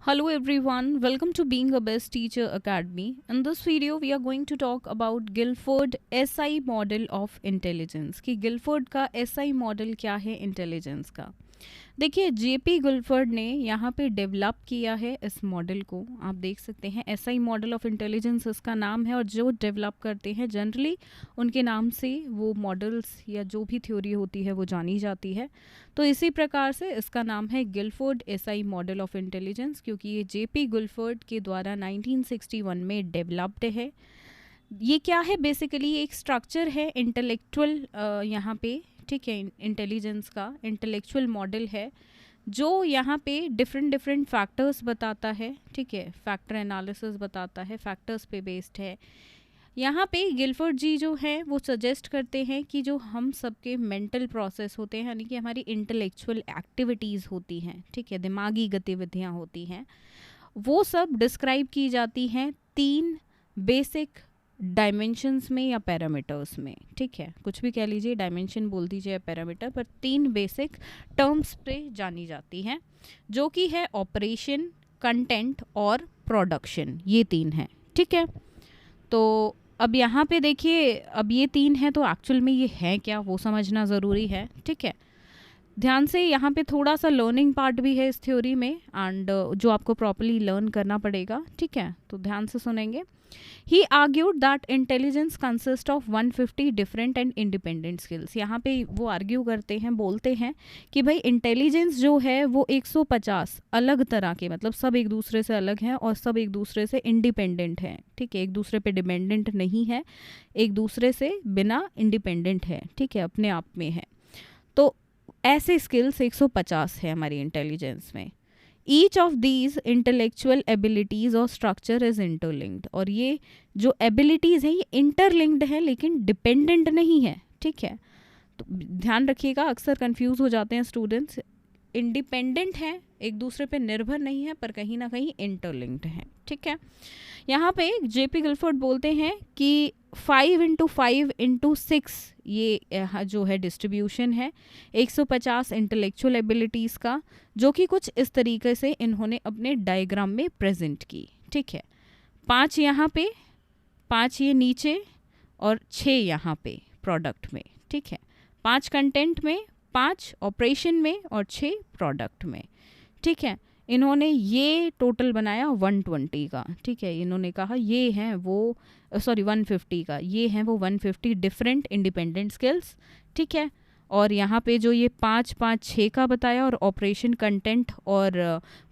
Hello everyone, welcome to Being a Best Teacher Academy. In this video, we are going to talk about Guilford SI model of intelligence कि Guilford का SI model क्या है intelligence का। देखिए JP गुलफर्ड ने यहाँ पे develop किया है इस मॉडल को। आप देख सकते हैं एसआई मॉडल ऑफ इंटेलिजेंस इसका नाम है और जो डेवलप करते हैं जनरली उनके नाम से वो मॉडल्स या जो भी थ्योरी होती है वो जानी जाती है। तो इसी प्रकार से इसका नाम है Guilford SI model of intelligence, क्योंकि ये जेपी गुलफर्ड के द्वारा 1961 में डेवलप्ड है। ये क्या है बेसिकली एक स्ट्रक्चर है इंटेलेक्चुअल यहाँ पे, ठीक है, इंटेलिजेंस का इंटेलेक्चुअल मॉडल है जो यहाँ पे डिफरेंट फैक्टर्स बताता है, ठीक है, फैक्टर एनालिसिस बताता है, फैक्टर्स पे बेस्ड है। यहाँ पे गिलफोर्ड जी जो है वो सजेस्ट करते हैं कि जो हम सबके मेंटल प्रोसेस होते हैं यानी कि हमारी इंटेलेक्चुअल एक्टिविटीज़ होती हैं, ठीक है, दिमागी गतिविधियाँ होती हैं, वो सब डिस्क्राइब की जाती हैं 3 बेसिक डायमेंशंस में या पैरामीटर्स में, ठीक है, कुछ भी कह लीजिए, डायमेंशन बोल दीजिए या पैरामीटर, पर 3 बेसिक टर्म्स पे जानी जाती हैं जो कि है ऑपरेशन, कंटेंट और प्रोडक्शन। ये 3 हैं, ठीक है। तो अब यहाँ पे देखिए, अब ये 3 हैं तो एक्चुअल में ये है क्या वो समझना ज़रूरी है, ठीक है। ध्यान से, यहाँ पे थोड़ा सा लर्निंग पार्ट भी है इस थ्योरी में एंड जो आपको प्रॉपर्ली लर्न करना पड़ेगा, ठीक है, तो ध्यान से सुनेंगे। He argued that intelligence consist of 150 different and independent skills. यहाँ पे वो आर्ग्यू करते हैं, बोलते हैं कि भाई इंटेलिजेंस जो है वो 150 अलग तरह के, मतलब सब एक दूसरे से अलग हैं और सब एक दूसरे से इंडिपेंडेंट हैं, ठीक है, एक दूसरे पे डिपेंडेंट नहीं है, एक दूसरे से बिना इंडिपेंडेंट है, ठीक है, अपने आप में है। तो ऐसे स्किल्स 150 है हमारी इंटेलिजेंस में। Each of these intellectual abilities और स्ट्रक्चर इज इंटरलिंक्ड, और ये जो एबिलिटीज़ हैं ये इंटरलिंक्ड है लेकिन डिपेंडेंट नहीं है, ठीक है। तो ध्यान रखिएगा, अक्सर कंफ्यूज हो जाते हैं स्टूडेंट्स, इंडिपेंडेंट हैं, एक दूसरे पे निर्भर नहीं है, पर कहीं ना कहीं इंटरलिंक्ड हैं, ठीक है। यहाँ पे जेपी गिलफोर्ड बोलते हैं कि 5 इंटू 5 इंटू 6 ये जो है डिस्ट्रीब्यूशन है 150 इंटेलेक्चुअल एबिलिटीज़ का, जो कि कुछ इस तरीके से इन्होंने अपने डायग्राम में प्रेजेंट की, ठीक है। 5 यहाँ पे, 5 ये नीचे और 6 यहाँ पे प्रोडक्ट में, ठीक है, 5 कंटेंट में, 5 ऑपरेशन में और 6 प्रोडक्ट में, ठीक है। इन्होंने ये टोटल बनाया 120 का, ठीक है, इन्होंने कहा ये हैं वो 150 का, ये हैं वो 150 डिफरेंट इंडिपेंडेंट स्किल्स, ठीक है। और यहाँ पे जो ये 5 5 6 का बताया और ऑपरेशन, कंटेंट और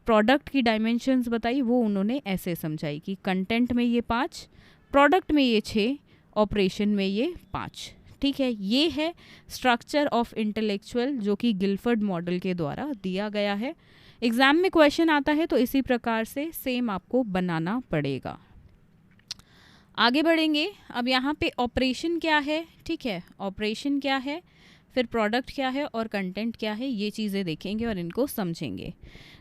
प्रोडक्ट की डायमेंशंस बताई, वो उन्होंने ऐसे समझाई कि कंटेंट में ये 5, प्रोडक्ट में ये 6, ऑपरेशन में ये 5, ठीक है। ये है स्ट्रक्चर ऑफ इंटेलेक्चुअल जो कि गिलफोर्ड मॉडल के द्वारा दिया गया है। एग्जाम में क्वेश्चन आता है तो इसी प्रकार से सेम आपको बनाना पड़ेगा। आगे बढ़ेंगे, अब यहाँ पे ऑपरेशन क्या है, ठीक है, ऑपरेशन क्या है, फिर प्रोडक्ट क्या है और कंटेंट क्या है, ये चीज़ें देखेंगे और इनको समझेंगे।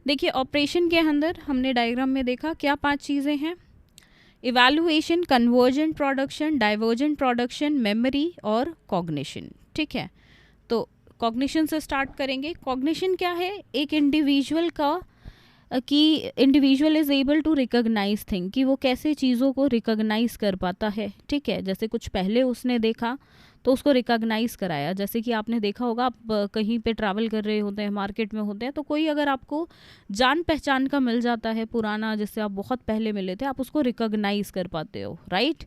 देखिए ऑपरेशन के अंदर हमने डायग्राम में देखा क्या 5 चीज़ें हैं, evaluation, convergent production, divergent production, memory और कॉग्निशन, ठीक है। तो कॉग्निशन से स्टार्ट करेंगे। कॉग्निशन क्या है, एक इंडिविजुअल का कि individual is able to recognise thing, कि वो कैसे चीज़ों को रिकॉग्नाइज कर पाता है, ठीक है। जैसे कुछ पहले उसने देखा तो उसको रिकॉग्नाइज कराया, जैसे कि आपने देखा होगा, आप कहीं पे ट्रैवल कर रहे होते हैं, मार्केट में होते हैं, तो कोई अगर आपको जान पहचान का मिल जाता है पुराना, जिससे आप बहुत पहले मिले थे, आप उसको रिकॉग्नाइज कर पाते हो, राइट,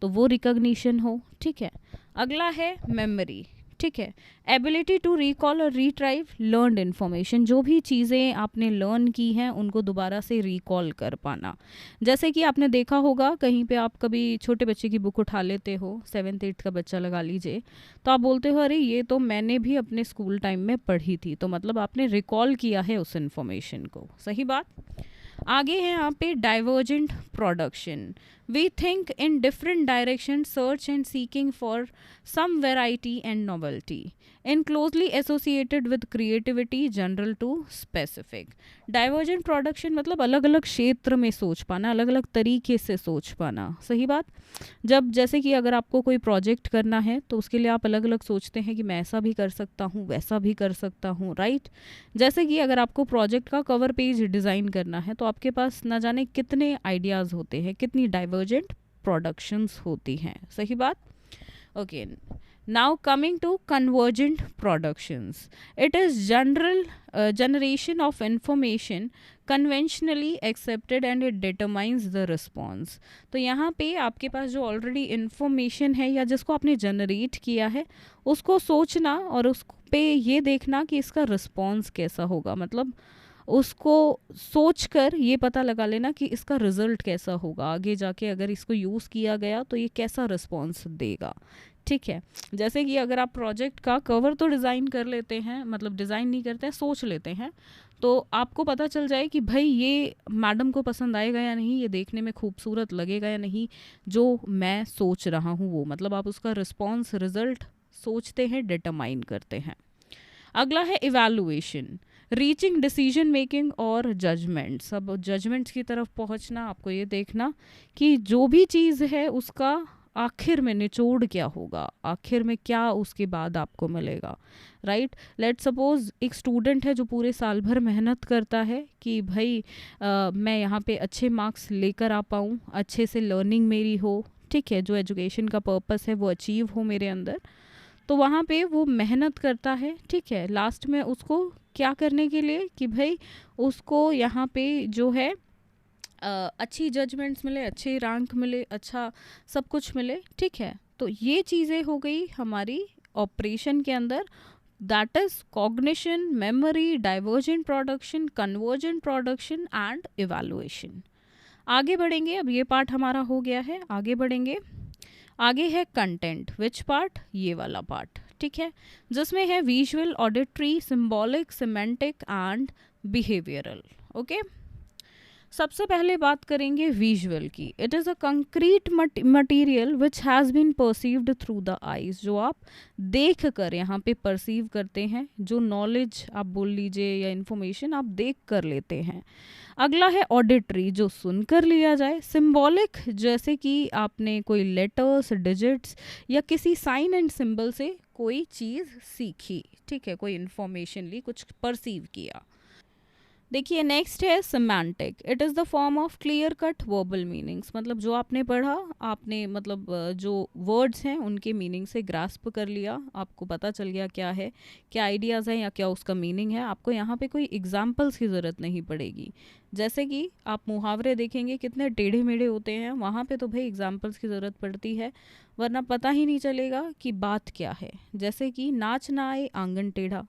तो वो रिकॉग्निशन हो, ठीक है। अगला है मेमोरी, ठीक है, एबिलिटी टू रिकॉल और रिट्राइव लर्नड इन्फॉर्मेशन, जो भी चीज़ें आपने लर्न की हैं उनको दोबारा से रिकॉल कर पाना। जैसे कि आपने देखा होगा कहीं पे आप कभी छोटे बच्चे की बुक उठा लेते हो, 7th 8th का बच्चा लगा लीजिए, तो आप बोलते हो अरे ये तो मैंने भी अपने स्कूल टाइम में पढ़ी थी, तो मतलब आपने रिकॉल किया है उस इन्फॉर्मेशन को, सही बात। आगे है यहाँ पे divergent production. We think in different directions, search and seeking for some variety and novelty, and closely associated with creativity, general to specific. Divergent production मतलब अलग अलग क्षेत्र में सोच पाना, अलग अलग तरीके से सोच पाना, सही बात। जब जैसे कि अगर आपको कोई प्रोजेक्ट करना है तो उसके लिए आप अलग अलग सोचते हैं कि मैं ऐसा भी कर सकता हूँ, वैसा भी कर सकता हूँ, राइट। जैसे कि अगर आपको प्रोजेक्ट का कवर पेज डिज़ाइन करना है तो आपके पास ना जाने कितने आइडियाज़ होते हैं, कितनी डाइवर्जेंट प्रोडक्शंस होती हैं, सही बात। Okay, now coming to convergent productions, it is general generation of information conventionally accepted and it determines the response। तो यहाँ पे आपके पास जो ऑलरेडी इन्फॉर्मेशन है या जिसको आपने जनरेट किया है उसको सोचना और उस पे ये देखना कि इसका रिस्पॉन्स कैसा होगा, मतलब उसको सोचकर ये पता लगा लेना कि इसका रिजल्ट कैसा होगा आगे जाके, अगर इसको यूज़ किया गया तो ये कैसा रिस्पॉन्स देगा, ठीक है। जैसे कि अगर आप प्रोजेक्ट का कवर तो डिज़ाइन कर लेते हैं, मतलब डिज़ाइन नहीं करते हैं, सोच लेते हैं, तो आपको पता चल जाए कि भाई ये मैडम को पसंद आएगा या नहीं, ये देखने में खूबसूरत लगेगा या नहीं, जो मैं सोच रहा हूँ वो, मतलब आप उसका रिस्पॉन्स रिजल्ट सोचते हैं, डिटरमाइन करते हैं। अगला है इवैल्यूएशन, रीचिंग डिसीजन मेकिंग और जजमेंट्स। अब जजमेंट्स की तरफ पहुंचना, आपको ये देखना कि जो भी चीज़ है उसका आखिर में निचोड़ क्या होगा, आखिर में क्या उसके बाद आपको मिलेगा, राइट। लेट सपोज एक स्टूडेंट है जो पूरे साल भर मेहनत करता है कि भाई मैं यहाँ पे अच्छे मार्क्स लेकर आ पाऊँ, अच्छे से लर्निंग मेरी हो, ठीक है, जो एजुकेशन का पर्पस है वो अचीव हो मेरे अंदर, तो वहाँ पे वो मेहनत करता है, ठीक है। लास्ट में उसको क्या करने के लिए कि भाई उसको यहाँ पे जो है अच्छी जजमेंट्स मिले, अच्छे रैंक मिले, अच्छा सब कुछ मिले, ठीक है। तो ये चीज़ें हो गई हमारी ऑपरेशन के अंदर, that is cognition, memory, divergent production, convergent production and evaluation. आगे बढ़ेंगे, अब ये पार्ट हमारा हो गया है, आगे बढ़ेंगे। आगे है कंटेंट, विच पार्ट, ये वाला पार्ट, ठीक है, जिसमें है visual, auditory, symbolic, semantic and behavioural. Okay, सबसे पहले बात करेंगे विजुअल की। It is a concrete material which has been perceived through the eyes, जो आप देख कर यहाँ पे परसीव करते हैं, जो नॉलेज आप बोल लीजिए या इन्फॉर्मेशन आप देख कर लेते हैं। अगला है ऑडिटरी, जो सुनकर लिया जाए। सिंबॉलिक, जैसे कि आपने कोई लेटर्स, डिजिट्स या किसी साइन एंड सिंबल से कोई चीज़ सीखी, ठीक है, कोई इन्फॉर्मेशन ली, कुछ परसीव किया। देखिए नेक्स्ट है semantic, it is the form of clear cut verbal meanings, मतलब जो आपने पढ़ा, आपने मतलब जो वर्ड्स हैं उनके मीनिंग से ग्रास्प कर लिया, आपको पता चल गया क्या है, क्या आइडियाज़ हैं या क्या उसका मीनिंग है। आपको यहाँ पे कोई एग्जाम्पल्स की ज़रूरत नहीं पड़ेगी। जैसे कि आप मुहावरे देखेंगे कितने टेढ़े मेढ़े होते हैं, वहाँ पे तो भाई एग्जाम्पल्स की ज़रूरत पड़ती है, वरना पता ही नहीं चलेगा कि बात क्या है। जैसे कि नाच ना आए आंगन टेढ़ा,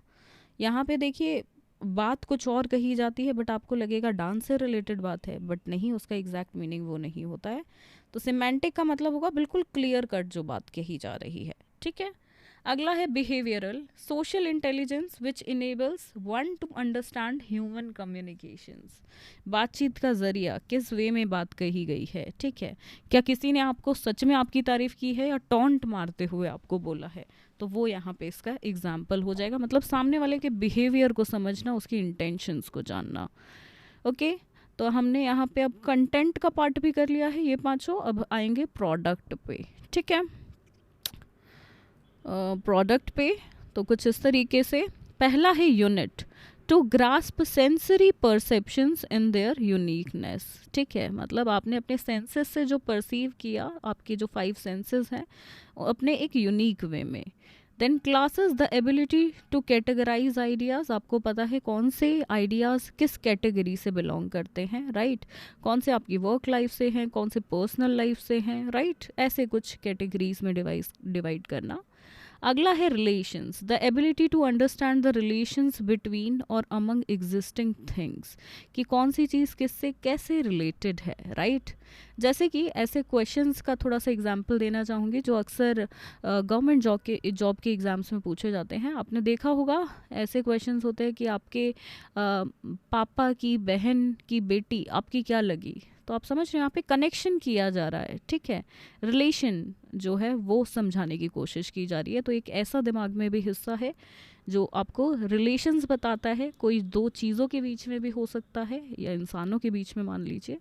यहाँ पे देखिए बात कुछ और कही जाती है बट आपको लगेगा डांस से रिलेटेड बात है, बट नहीं, उसका एग्जैक्ट मीनिंग वो नहीं होता है। तो सिमेंटिक का मतलब होगा बिल्कुल क्लियर कट जो बात कही जा रही है, ठीक है। अगला है behavioural, social intelligence which enables one two understand human communications, बातचीत का जरिया, किस वे में बात कही गई है, ठीक है। क्या किसी ने आपको सच में आपकी तारीफ की है या टॉन्ट मारते हुए आपको बोला है, तो वो यहाँ पे इसका एग्जाम्पल हो जाएगा। मतलब सामने वाले के बिहेवियर को समझना, उसकी इंटेंशंस को जानना। ओके, तो हमने यहाँ पे अब कंटेंट का पार्ट भी कर लिया है, ये पांचों। अब आएंगे प्रोडक्ट पे, ठीक है। प्रोडक्ट पे तो कुछ इस तरीके से, पहला है unit, to grasp sensory perceptions in their uniqueness, ठीक है। मतलब आपने अपने सेंसेस से जो परसीव किया, आपके जो 5 सेंसेस हैं, अपने एक यूनिक वे में। Then classes the ability to categorise ideas, आपको पता है कौन से आइडियाज़ किस कैटेगरी से बिलोंग करते हैं, राइट। कौन से आपकी वर्क लाइफ से हैं, कौन से पर्सनल लाइफ से हैं, राइट। ऐसे कुछ कैटेगरीज में डिवाइड करना। अगला है relations, the ability to understand the relations between और अमंग एग्जिस्टिंग थिंग्स, कि कौन सी चीज़ किससे कैसे रिलेटेड है, राइट। जैसे कि ऐसे क्वेश्चंस का थोड़ा सा एग्जांपल देना चाहूँगी जो अक्सर गवर्नमेंट जॉब के एग्ज़ाम्स में पूछे जाते हैं। आपने देखा होगा ऐसे क्वेश्चंस होते हैं कि आपके पापा की बहन की बेटी आपकी क्या लगी, तो आप समझ रहे हैं यहाँ पे कनेक्शन किया जा रहा है, ठीक है, रिलेशन जो है वो समझाने की कोशिश की जा रही है। तो एक ऐसा दिमाग में भी हिस्सा है जो आपको रिलेशंस बताता है, कोई दो चीज़ों के बीच में भी हो सकता है या इंसानों के बीच में मान लीजिए।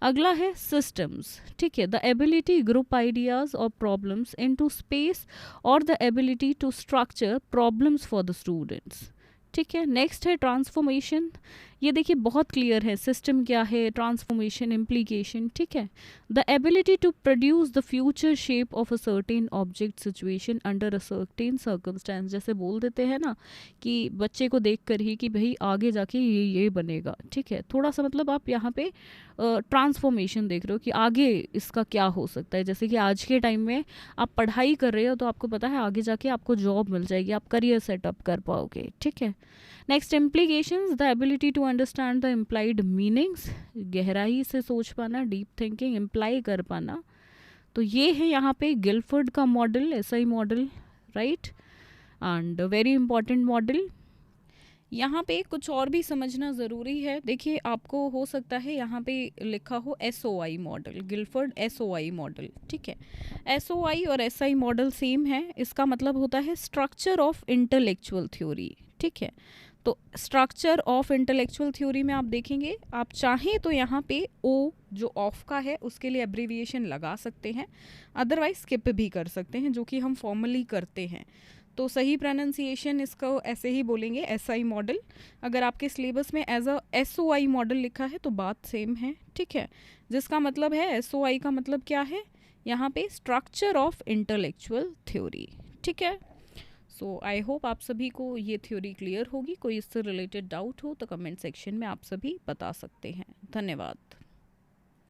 अगला है सिस्टम्स, ठीक है, द एबिलिटी ग्रुप आइडियाज और प्रॉब्लम्स इनटू स्पेस और the ability to structure problems for the students, ठीक है। नेक्स्ट है ट्रांसफॉर्मेशन, ये देखिए बहुत क्लियर है, सिस्टम क्या है, ट्रांसफॉर्मेशन, इम्प्लीकेशन, ठीक है। The ability to produce the future shape of a certain object situation under a certain circumstance, जैसे बोल देते हैं ना कि बच्चे को देख कर ही कि भाई आगे जाके ये बनेगा, ठीक है। थोड़ा सा मतलब आप यहाँ पे ट्रांसफॉर्मेशन देख रहे हो कि आगे इसका क्या हो सकता है। जैसे कि आज के टाइम में आप पढ़ाई कर रहे हो तो आपको पता है आगे जाके आपको जॉब मिल जाएगी, आप करियर सेटअप कर पाओगे, ठीक है। Next implications, the ability to understand the implied meanings, गहराई से सोच पाना, डीप थिंकिंग, इम्प्लाई कर पाना। तो ये है यहाँ पे गिलफोर्ड का model, SI model, right, and very important model. यहाँ पे कुछ और भी समझना ज़रूरी है। देखिए आपको हो सकता है यहाँ पे लिखा हो SOI model, Guilford SOI model, ठीक है। एसओआई और एसआई मॉडल सेम है, इसका मतलब होता है स्ट्रक्चर ऑफ इंटेलेक्चुअल थ्योरी, ठीक है। तो स्ट्रक्चर ऑफ इंटेलेक्चुअल थ्योरी में आप देखेंगे, आप चाहें तो यहाँ पे ओ जो ऑफ का है उसके लिए एब्रीविएशन लगा सकते हैं, अदरवाइज स्किप भी कर सकते हैं, जो कि हम फॉर्मली करते हैं। तो सही प्रोनाउंसिएशन इसको ऐसे ही बोलेंगे, एसआई मॉडल। अगर आपके सिलेबस में एज अ एसओआई मॉडल लिखा है तो बात सेम है, ठीक है। जिसका मतलब है एसओआई का मतलब क्या है यहाँ पे, स्ट्रक्चर ऑफ इंटेलेक्चुअल थ्योरी, ठीक है। सो आई होप आप सभी को ये थ्योरी क्लियर होगी। कोई इससे रिलेटेड डाउट हो तो कमेंट सेक्शन में आप सभी बता सकते हैं। धन्यवाद।